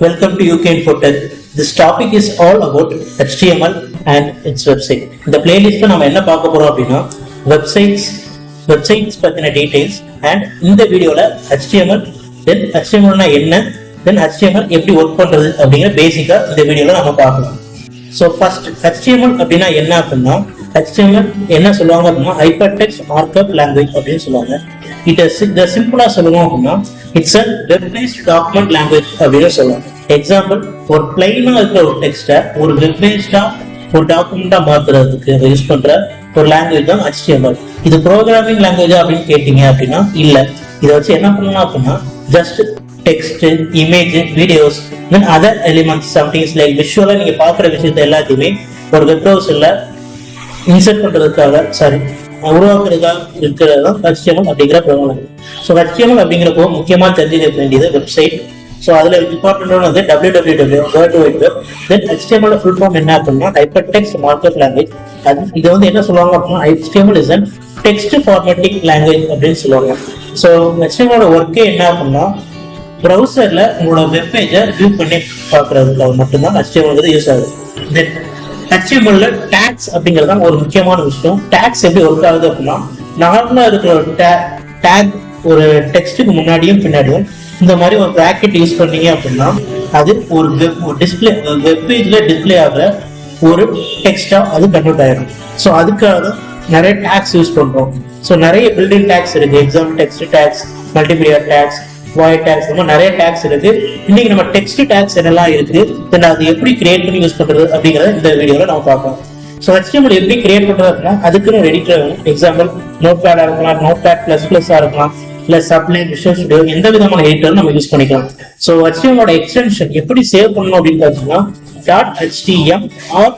Welcome to UK Infotech. This topic is all about HTML and its website. இந்த பிளேலிஸ்ட்ல நம்ம என்ன பார்க்க போறோம் அப்படின்னா வெப்சைட்ஸ் பத்தின டீடைல்ஸ் அண்ட் இந்த வீடியோல HTML தென் HTMLனா என்ன தென் HTML எப்படி ஒர்க் பண்றது அப்படிங்கிற பேசிக்கா இந்த வீடியோல நம்ம பார்க்கலாம். ஸோ ஃபர்ஸ்ட் HTML அப்படின்னா என்ன அப்படின்னா HTML என்ன சொல்லுவாங்க அப்படின்னா ஹைப்பர் டெக்ஸ்ட் மார்க்அப் லாங்குவேஜ் அப்படின்னு சொல்லுவாங்க. இதை சிம்பிளா சொல்லணும் அப்படின்னா it's a web based document language அப்படின்னு சொல்லுவாங்க. எக்ஸாம்பிள், ஒரு பிளைனா இருக்கிற ஒரு டெக்ஸ்ட்டை ஒரு வெப் பேஸ்டா ஒரு டாக்குமெண்டா மாத்துறதுக்கு யூஸ் பண்ற ஒரு லாங்குவேஜ் தான் HTML. இது ப்ரோக்ராமிங் லாங்குவேஜா அப்படின்னு கேட்டீங்க அப்படின்னா இல்ல. இதை வச்சு என்ன பண்ணலாம் அப்படின்னா just text, image, videos then other elements somethings like விஷுவலா நீங்க பாக்குற விஷயத்த எல்லாத்தையுமே ஒரு வெப் ப்ரௌசர்ல இன்சர்ட் பண்றதுக்காக உருவாக்குறதுக்காக இருக்கிறது தான் HTML அப்படிங்கிற ப்ரோக்ராம். ஸோ HTML அப்படிங்கிறப்போ முக்கியமா தெரிஞ்சுக்க வேண்டியது வெப்சைட். ஸோ அதுல இம்பார்ட்டன்டான வந்து www வேர்ல்ட் வைட் வெப். தென் HTML ஃபுல் ஃபார்ம் என்ன அப்படின்னா ஹைப்பர் டெக்ஸ்ட் மார்க்அப் லாங்குவேஜ். இது வந்து என்ன சொல்லுவாங்க அப்படின்னா HTML is an text formatting language அப்படின்னு சொல்லுவாங்க. ஸோ HTML ஒர்க்கே என்ன அப்படின்னா ப்ரௌசர்ல உங்களோட வெப் பேஜை வியூ பண்ணி பார்க்கறதுக்காக மட்டும்தான் HTML யூஸ் ஆகுது. தென் HTML டேக்ஸ் அப்படிங்கிறது ஒரு முக்கியமான விஷயம். டேக்ஸ் எப்படி ஒர்க் ஆகுது அப்படின்னா நார்மலா இருக்கிற ஒரு டேக் ஒரு டெக்ஸ்ட்டுக்கு முன்னாடியும் பின்னாடியும் இந்த மாதிரி ஒரு பிராக்கெட் யூஸ் பண்ணீங்க அப்படின்னா அது ஒரு டிஸ்பிளே வெப் பேஜ்ல டிஸ்பிளே ஆகிற ஒரு டெக்ஸ்டா அது கன்வெர்ட் ஆயிடும். ஸோ அதுக்காக நிறைய டேக்ஸ் யூஸ் பண்றோம். ஸோ நிறைய பில்டிங் டேக்ஸ் இருக்கு. Example text tags, multimedia tags, void tags, இந்த மாதிரி நிறைய டேக்ஸ் இருக்கு. இன்னைக்கு நம்ம டெக்ஸ்ட் டேக்ஸ் என்னெல்லாம் இருக்கு, தென் அது எப்படி கிரியேட் பண்ணி யூஸ் பண்றது அப்படிங்கறத இந்த வீடியோல நம்ம பார்க்கலாம். ஸோ HTML எப்படி கிரியேட் பண்றது அப்படின்னா அதுக்குன்னு ஒரு எடிட்டர் வேணும். எக்ஸாம்பிள் நோட் பேடா இருக்கலாம், நோட் பேட் ++ஆ இருக்கலாம், இல்ல சப்ளைன், விஷுவல் ஸ்டுடியோ, எந்த விதமான எடிட்டர் நம்ம யூஸ் பண்ணிக்கலாம். ஸோ HTML எக்ஸ்டென்ஷன் எப்படி சேவ் பண்ணணும் அப்படின்னு பார்த்தீங்கன்னா .htm ஆர்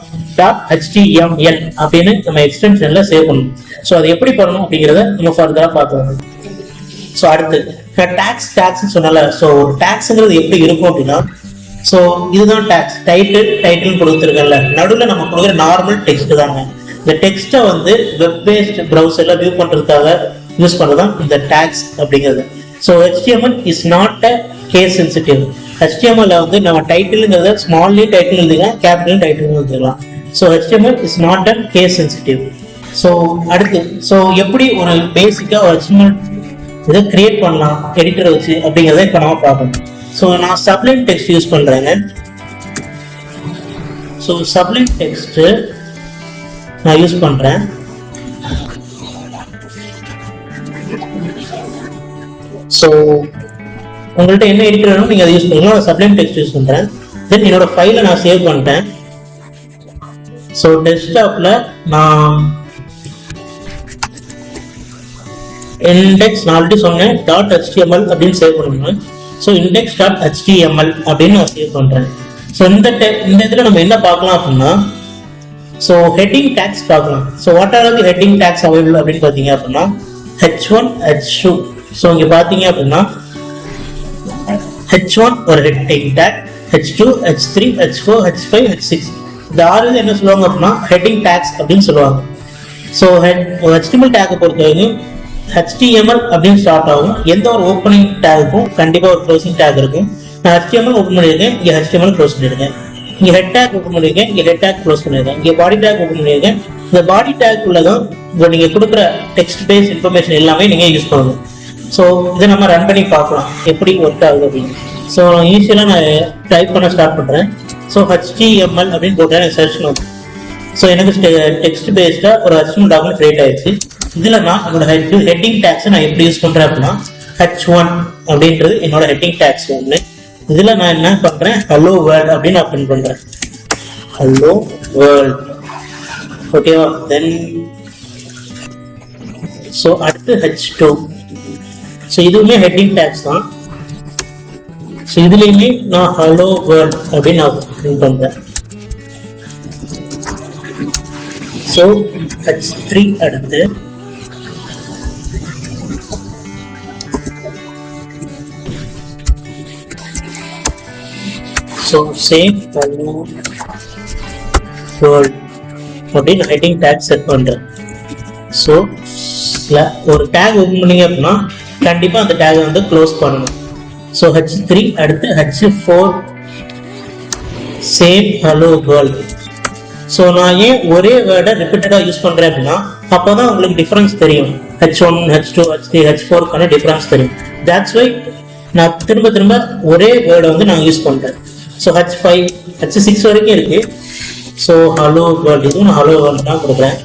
.html அப்படின்னு நம்ம எக்ஸ்டென்ஷன்ல சேவ் பண்ணணும். ஸோ அது எப்படி பண்ணணும் அப்படிங்கிறத நம்ம ஃபர்தரா பார்க்கலாம். ஸோ அடுத்து டேக்ஸ் சொன்னால. ஸோ டேக்ஸ்ங்கிறது எப்படி இருக்கும் அப்படின்னா ஸோ இதுதான் டேக்ஸ். டைட்டில் கொடுத்துருக்கல, நடுவில் நம்ம கொடுக்குற நார்மல் டெக்ஸ்ட் தாங்க. இந்த டெக்ஸ்ட்டை வந்து வெப் பேஸ்ட் ப்ரௌசர்ல வியூ பண்றதுக்காக யூஸ் பண்ணதான் இந்த டேக்ஸ் அப்படிங்கிறது. So HTML is not a case sensitive. HTML வந்து நம்ம டைட்டில்ங்கிறத ஸ்மால்லி டைட்டில் எழுதிக்கலாம், கேபிட்டல் டைட்டில் எழுதிக்கலாம். So HTML is not a case sensitive. So அடுத்து எப்படி ஒரு பேசிக்கா ஒரு HTML இதை கிரியேட் பண்ணலாம் எடிட்டர் வச்சு அப்படிங்கிறத இப்போ நம்ம பார்க்கணும். ஸோ நான் சப்ளைன் டெக்ஸ்ட் யூஸ் பண்றேங்க. ஸோ சப்ளைன் டெக்ஸ்ட் நான் யூஸ் பண்றேன். ஸோ உங்கள்கிட்ட என்ன எடிட்டர் வேணும் நீங்க அதை யூஸ் பண்ணலாம். நான் சப்ளைன் டெக்ஸ்ட் யூஸ் பண்றேன். தென் என்னோட ஃபைலை நான் சேவ் பண்ணிட்டேன். ஸோ டெஸ்க்டாப்ல நான் இண்டெக்ஸ் நான் ஆல்ரெடி சொன்னேன் .html அப்படின்னு சேவ் பண்ணணும். ஸோ index.html அப்படின்னு நான் சேவ் பண்றேன். ஸோ இந்த இதில் நம்ம என்ன பார்க்கலாம் அப்படின்னா ஸோ ஹெட்டிங் டேக்ஸ் பார்க்கலாம். So what are the heading tags available அப்படின்னு பார்த்தீங்க அப்படின்னா H1, H2. ஸோ இங்கே பார்த்தீங்க அப்படின்னா H1 ஒரு heading take, H2, H3, H4, H5, H6. இந்த 6 என்ன சொல்லுவாங்க அப்படின்னா ஹெட்டிங் டேக்ஸ் அப்படின்னு சொல்லுவாங்க. ஸோ HTML டேக்கை பொறுத்தவரைக்கும் HTML அப்படின்னு ஸ்டார்ட் ஆகும். எந்த ஒரு ஓப்பனிங் டேக்குக்கும் கண்டிப்பா ஒரு க்ளோசிங் டேக் இருக்கும். நான் HTML ஓப்பன் பண்ணியிருக்கேன், இங்க HTML க்ளோஸ் பண்ணியிருக்கேன். இங்க ஹெட் டேக் ஓப்பன் பண்ணியிருக்கேன், இங்க ஹெட் டேக் க்ளோஸ் பண்ணியிருக்கேன். இங்க பாடி டேக் ஓப்பன் பண்ணியிருக்கேன். இந்த பாடி டேக் உள்ளதான் நீங்க கொடுக்குற டெக்ஸ்ட் பேஸ் இன்ஃபர்மேஷன் எல்லாமே நீங்க யூஸ் பண்ணணும். ஸோ இதை நம்ம ரன் பண்ணி பார்க்கலாம் எப்படி ஒர்க் ஆகுது அப்படின்னு. ஸோ ஈஸியாக நான் டைப் பண்ண ஸ்டார்ட் பண்றேன். ஸோ HTML அப்படின்னு போட்டேன், சர்ச் பண்ணுவோம். ஸோ எனக்கு டெக்ஸ்ட் பேஸ்டா ஒரு HTML டாக்குமெண்ட் கிரியேட் ஆயிடுச்சு. இதுல நான் என்னோட ஹெட்டிங் டேக்ஸ் நான் எப்படி யூஸ் பண்றேன் அப்படின்னா H1 அப்படின்றது என்னோட ஹெட்டிங் டேக்ஸ் ஒன்று. இதுல நான் என்ன பண்றேன், ஹலோ வேர்ல்ட் அப்படின்னு நான் பிரிண்ட் பண்றேன். Hello world. ஓகேவா? தென் ஸோ அடுத்து H2. ஸோ இதுவுமே ஹெட்டிங் டேக்ஸ் தான். ஸோ இதுலயுமே நான் ஹலோ வேர்ல்ட் அப்படின்னு நான் பிரிண்ட் பண்றேன். ஸோ H3 அடுத்து ஸோ சேம் ஹலோ வேர்ல்ட் அப்படின்னு ஹெட்டிங் டேக் செட் பண்றேன். ஸோ ஒரு டேக் ஓப்பன் பண்ணீங்க அப்படின்னா கண்டிப்பா அந்த டேக் வந்து க்ளோஸ் பண்ணணும். ஸோ H3 அடுத்து H4 same hello world. So நான் ஏன் ஒரே வேர்டை ரிப்பீட்டடாக யூஸ் பண்ணுறேன் அப்படின்னா அப்போ தான் உங்களுக்கு டிஃப்ரென்ஸ் தெரியும். H1, H2, H3, H4க்கான டிஃப்ரென்ஸ் தெரியும். தட்ஸ் வை நான் திரும்ப திரும்ப ஒரே வேர்டை வந்து நான் யூஸ் பண்ணுறேன். ஸோ H5, H6 வரைக்கும் இருக்கு. ஸோ ஹலோ வேர்ல்ட், இதுவும் நான் ஹலோ வேர்ல்ட் தான் கொடுக்குறேன்.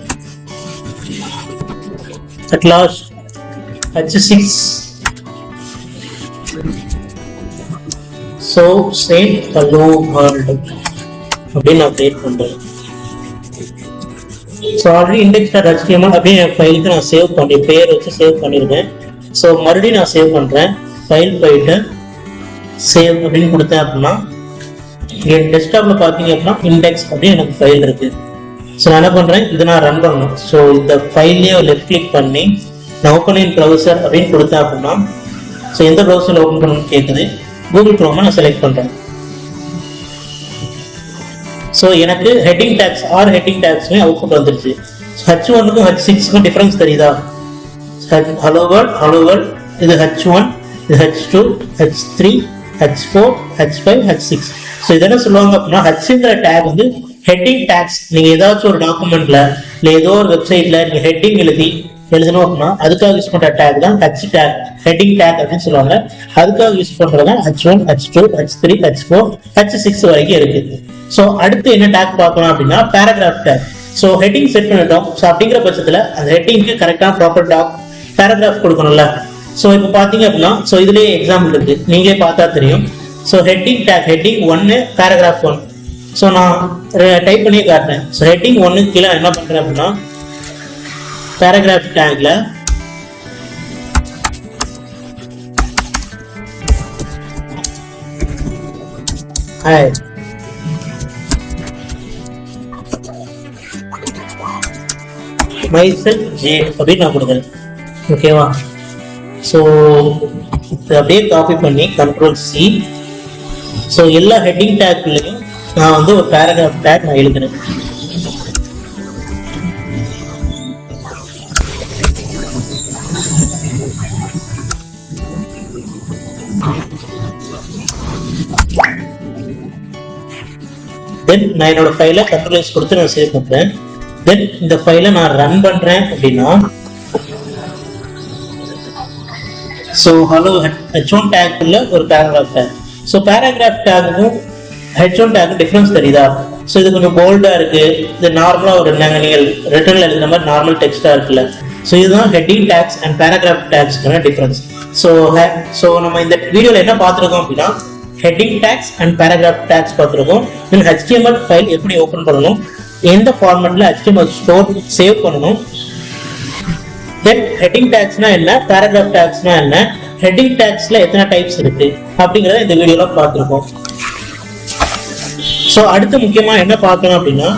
At last H6, so same hello world அப்படின்னு நான் கிரியேட் பண்றேன். ஸோ ஆல்ரெடி index.html அப்படின்னு என் ஃபைலுக்கு நான் சேவ் பண்ணி பேர் வச்சு சேவ் பண்ணியிருக்கேன். ஸோ மறுபடியும் நான் சேவ் பண்றேன். ஃபைல் போயிட்டு சேவ் அப்படின்னு கொடுத்தேன் அப்படின்னா என் டெஸ்க்டாப்ல பார்த்தீங்க அப்படின்னா இண்டெக்ஸ் அப்படின்னு எனக்கு ஃபைல் இருக்கு. ஸோ நான் என்ன பண்றேன், இதை நான் ரன் பண்ணணும். ஸோ இந்த ஃபைல்லேயே லெஃப்ட் கிளிக் பண்ணி நான் ஓப்பன் இன் ப்ரௌசர் அப்படின்னு கொடுத்தேன் அப்படின்னா ஸோ எந்த ப்ரௌசரில் ஓப்பன் பண்ணணும்னு கேட்குது. கூகுள் குரோமை நான் செலக்ட் பண்றேன். ஸோ எனக்கு ஹெட்டிங் டேக்ஸ் ஹெட்டிங் டேக்ஸ்மே அவுட்புட் வந்துருச்சு. H1க்கும் H6க்கும் டிஃபரன்ஸ் தெரியுதா? ஹலோ வேர்ல்ட் இது H1, இது H2, H3, H4, H5, H6. So இது என்ன சொல்லுவாங்க அப்படின்னா ஹெச்ங்கிற டேக் வந்து ஹெட்டிங் டேக்ஸ். நீங்க ஏதாச்சும் ஒரு டாக்குமெண்ட்ல இல்லை ஏதோ ஒரு வெப்சைட்ல நீங்க ஹெட்டிங் எழுதணும் அப்படின்னா அதுக்காக யூஸ் பண்ற டேக் தான் H டேக், ஹெட்டிங் டேக் அப்படின்னு சொல்லுவாங்க. அதுக்காக யூஸ் பண்றது H1, H2, H3, H4, H6 வரைக்கும் இருக்கு. ஸோ அடுத்து என்ன டேக் பார்க்கலாம் அப்படின்னா paragraph tag. So heading set பண்ணிட்டோம். ஸோ அப்படிங்கிற பட்சத்தில் அந்த ஹெட்டிங்க்கு கரெக்டான ப்ராப்பர் பேராகிராஃப் கொடுக்கணும்ல. ஸோ இப்போ பார்த்தீங்க அப்படின்னா ஸோ இதுலேயே எக்ஸாம்பிள் இருக்கு, நீங்களே பார்த்தா தெரியும். So heading take heading 1 paragraph 1. So நான் டைப் பண்ணி காட்டுறேன். ஸோ ஹெட்டிங் 1 கீழே என்ன பண்றேன் அப்படின்னா பேராகிராஃப் டேக்ல ஹாய் myself J அப்படின்னு நான் கொடுக்குறேன். ஓகேவா? ஸோ அப்படியே காப்பி பண்ணி Ctrl+C. ஸோ எல்லா ஹெட்டிங் டேக்லையும் நான் வந்து ஒரு பேராகிராஃப் டேக் நான் எழுதுறேன். தென் நான் என்னோட ஃபைலை Ctrl+S கொடுத்து நான் சேவ் பண்றேன். தென் இந்த ஃபைலை நான் ரன் பண்றேன் அப்படின்னா ஸோ ஹலோ H1 டேக் உள்ள ஒரு பேராகிராஃப் டேக். ஸோ பேராகிராஃப் டேக்கும் H1 டேக்கும் டிஃபரன்ஸ் தெரியுதா? ஸோ இது கொஞ்சம் போல்டா இருக்கு. இது நார்மலா ஒரு நீங்கள் ரிட்டர்ன்ல எழுதுற மாதிரி நார்மல் டெக்ஸ்டா இருக்குல்ல. ஸோ இதுதான் ஹெட்டிங் டேக்ஸ் அண்ட் பேராகிராஃப் டேக்ஸ்க்கான டிஃபரன்ஸ். ஸோ நம்ம இந்த வீடியோல என்ன பார்த்துருக்கோம் அப்படின்னா heading tags and paragraph tags பார்த்துருக்கோம். தென் HTML ஃபைல் எப்படி ஓப்பன் பண்ணணும், எந்த ஃபார்மேட்ல HTML ஸ்டோர் சேவ் பண்ணணும், தென் ஹெட்டிங் டேக்ஸ்னா என்ன, பேராகிராஃப் டேக்ஸ்னா என்ன, ஹெட்டிங் டேக்ஸ்ல எத்தனை டைப்ஸ் இருக்கு அப்படிங்கறத இந்த வீடியோல பார்த்துருக்கோம். ஸோ அடுத்து முக்கியமா என்ன பார்க்கணும் அப்படின்னா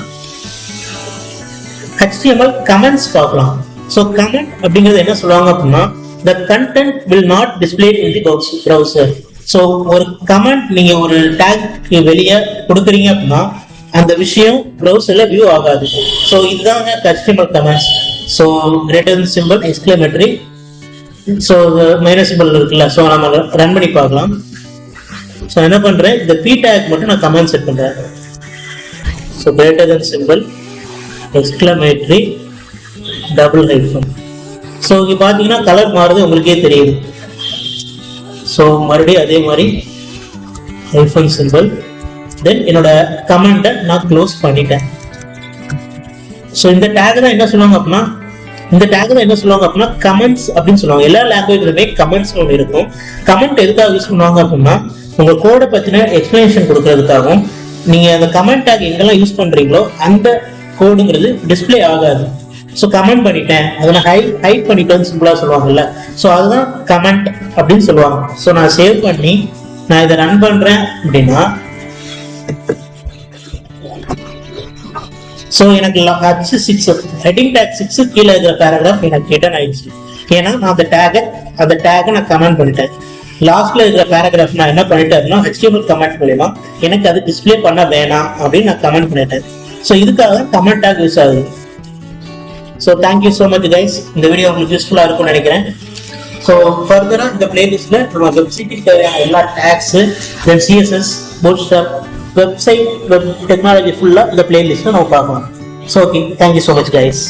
HTML கமெண்ட்ஸ் பார்க்கலாம். ஸோ கமெண்ட் அப்படிங்கிறது என்ன சொல்லுவாங்க அப்படின்னா the content will not display in the browser. So ஒரு கமெண்ட் நீங்க ஒரு டேக் வெளியே கொடுக்குறீங்க அப்படின்னா அந்த விஷயம் ப்ரௌசர்ல வியூ ஆகாது. ஸோ இதுதாங்க HTML comments. So greater simple exclamatory, so minus simple இருக்குல்ல. ஸோ நம்ம ரன் பண்ணி பார்க்கலாம். ஸோ என்ன பண்றேன், இந்த பி டேக் மட்டும் நான் கமெண்ட் செட் பண்றேன். So greater simple exclamatory double hyphen. So இங்க பாத்தீங்கன்னா கலர் மாறுது, உங்களுக்கே தெரியுது. ஸோ மறுபடியும் அதே மாதிரி ஹைஃபன் சிம்பிள். தென் என்னோட கமெண்ட்டை நான் க்ளோஸ் பண்ணிட்டேன். ஸோ இந்த டேக் தான் என்ன சொல்லுவாங்க அப்படின்னா கமெண்ட்ஸ் அப்படின்னு சொல்லுவாங்க. எல்லா லாங்குவேஜ்லுமே கமெண்ட்ஸ் ஒன்று இருக்கும். கமெண்ட் எதுக்காக யூஸ் பண்ணுவாங்க அப்படின்னா உங்க கோடை பத்தின எக்ஸ்பிளனேஷன் கொடுக்கறதுக்காகவும் நீங்க அந்த கமெண்ட் டேக் எங்கெல்லாம் யூஸ் பண்றீங்களோ அந்த கோடுங்கிறது டிஸ்பிளே ஆகாது. ஸோ கமெண்ட் பண்ணிட்டேன், அதில் ஹைட் பண்ணிட்டேன்னு சிம்பிளா சொல்லுவாங்கல்ல. ஸோ அதுதான் கமெண்ட் அப்படின்னு சொல்லுவாங்க. ஸோ நான் சேவ் பண்ணி நான் இதை ரன் பண்றேன் அப்படின்னா ஸோ எனக்கு H6 ஹெட்டிங் டேக் 6 கீழே இருக்கிற பேராகிராஃப் எனக்கு ரிட்டர்ன் ஆயிடுச்சு. ஏன்னா நான் அந்த டேகை நான் கமெண்ட் பண்ணிட்டேன். லாஸ்ட்ல இருக்கிற பேராகிராஃப் நான் என்ன பண்ணிட்டேன் அப்படின்னா HTML கமெண்ட் மூலமா எனக்கு அது டிஸ்பிளே பண்ண வேணாம் அப்படின்னு நான் கமெண்ட் பண்ணிட்டேன். ஸோ இதுக்காக கமெண்ட் டேக் யூஸ் ஆகுது. So thank you so much guys. இந்த வீடியோ உங்களுக்கு யூஸ்ஃபுல்லாக இருக்கும்னு நினைக்கிறேன். ஸோ ஃபர்தராக இந்த பிளேலிஸ்ட்ல நம்ம வெப்சைட்டுக்கு தேவையான எல்லா டேக்ஸ், தென் CSS, bootstrap, website web technology ஃபுல்லாக இந்த பிளேலிஸ்ட்டில் நம்ம பார்க்கலாம். So okay, thank you so much guys.